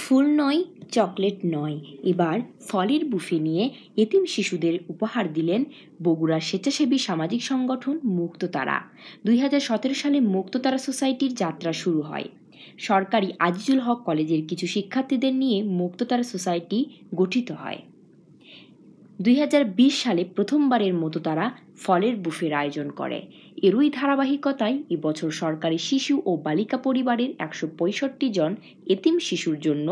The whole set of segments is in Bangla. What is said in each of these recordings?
ফুল নয়, চকলেট নয়, এবার ফলের বুফে নিয়ে এতিম শিশুদের উপহার দিলেন বগুড়ার স্বেচ্ছাসেবী সামাজিক সংগঠন মুক্ততারা। 2017 সালে মুক্ততারা সোসাইটির যাত্রা শুরু হয়। সরকারি আজিজুল হক কলেজের কিছু শিক্ষার্থীদের নিয়ে মুক্ততারা সোসাইটি গঠিত হয়। 2020 সালে প্রথমবারের মতো তারা ফলের বুফের আয়োজন করে। এরই ধারাবাহিকতায় এবছর সরকারি শিশু ও বালিকা পরিবারের 165 জন এতিম শিশুর জন্য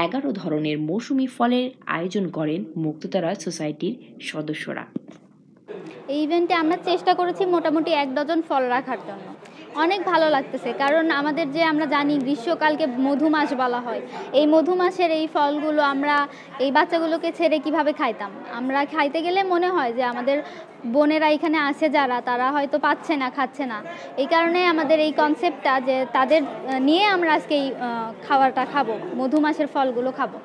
11 ধরনের মৌসুমি ফলের আয়োজন করেন মুক্ততারা সোসাইটির সদস্যরা। এই ইভেন্টে আমরা চেষ্টা করেছি মোটামুটি 1 ডজন ফল রাখার জন্য। অনেক ভালো লাগতেছে, কারণ আমাদের যে আমরা জানি গ্রীষ্মকালকে মধুমাস বলা হয়, এই মধুমাসের এই ফলগুলো আমরা এই বাচ্চাগুলোকে ছেড়ে কিভাবে খাইতাম। আমরা খাইতে গেলে মনে হয় যে আমাদের বোনেরা এখানে আছে যারা, তারা হয়তো পাচ্ছে না, খাচ্ছে না। এই কারণে আমাদের এই কনসেপ্টটা যে তাদের নিয়ে আমরা আজকে এই খাবারটা খাবো, মধুমাসের ফলগুলো খাবো।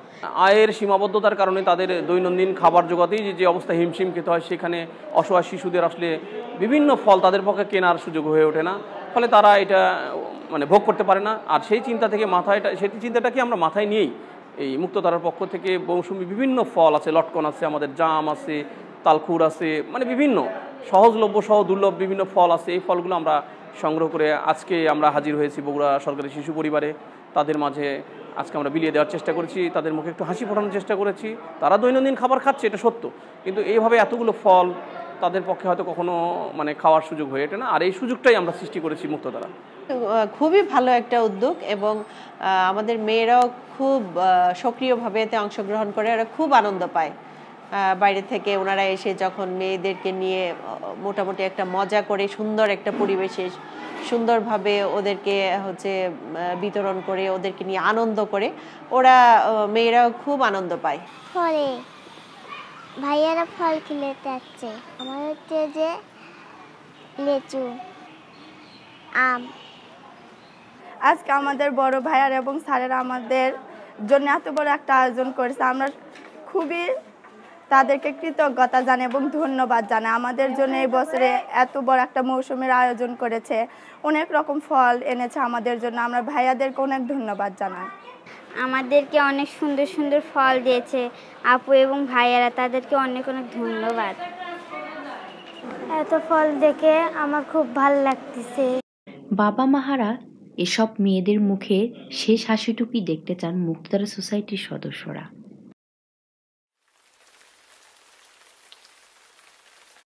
আয়ের সীমাবদ্ধতার কারণে তাদের দৈনন্দিন খাবার জোগাতেই যে অবস্থা হিমশিম খেতে হয়, সেখানে অসহায় শিশুদের আসলে বিভিন্ন ফল তাদের পক্ষে কেনার সুযোগ হয়ে ওঠে না, ফলে তারা এটা ভোগ করতে পারে না। আর সেই চিন্তা থেকে সেই চিন্তাটাকে আমরা মাথায় নিয়েই এই মুক্ততারার পক্ষ থেকে মৌসুমি বিভিন্ন ফল আছে, লটকন আছে, আমাদের জাম আছে, তালকুর আছে, বিভিন্ন সহজলভ্য সহ দুর্লভ বিভিন্ন ফল আছে। এই ফলগুলো আমরা সংগ্রহ করে আজকে আমরা হাজির হয়েছি বগুড়া সরকারি শিশু পরিবারে। তাদের মাঝে আজকে আমরা বিলিয়ে দেওয়ার চেষ্টা করেছি, তাদের মুখে একটু হাসি ফোটানোর চেষ্টা করেছি। তারা দৈনন্দিন খাবার খাচ্ছে, এটা সত্য, কিন্তু এইভাবে এতগুলো ফল তাদের পক্ষে হয়তো কখনো খাওয়ার সুযোগ হয়ে ওঠে না। আর এই সুযোগটাই আমরা সৃষ্টি করেছি মুক্ততারা। খুবই ভালো একটা উদ্যোগ, এবং আমাদের মেয়েরাও খুব সক্রিয়ভাবে এতে অংশগ্রহণ করে, ওরা খুব আনন্দ পায়। বাইরে থেকে ওনারা এসে যখন মেয়েদেরকে নিয়ে মোটামুটি একটা মজা করে সুন্দর একটা পরিবেশে সুন্দরভাবে ওদেরকে বিতরণ করে, ওদেরকে নিয়ে আনন্দ করে, ওরা মেয়েরাও খুব আনন্দ পায়। ফলে ভাইয়ারা ফল কিনে যাচ্ছে, আমার হচ্ছে যে লিচু, আম। আজকে আমাদের বড় ভাইয়ার এবং স্যারেরা আমাদের জন্য এত বড় একটা আয়োজন করেছে, আমরা খুবই তাদেরকে কৃতজ্ঞতা জানাই এবং ধন্যবাদ জানাই। আমাদের জন্য এই বছরে এত বড় একটা মৌসুমের আয়োজন করেছে, অনেক রকম ফল এনেছে আমাদের জন্য। আমরা ভাইয়াদেরকে অনেক ধন্যবাদ জানাই। আমাদেরকে অনেক সুন্দর সুন্দর ফল দিয়েছে আপু এবং ভাইয়ারা, তাদেরকে অনেক অনেক ধন্যবাদ। এত ফল দেখে আমার খুব ভালো লাগতেছে। বাবা মাহারা এসব মেয়েদের মুখে শেষ হাসিটুকুই দেখতে চান মুক্ততারা সোসাইটির সদস্যরা।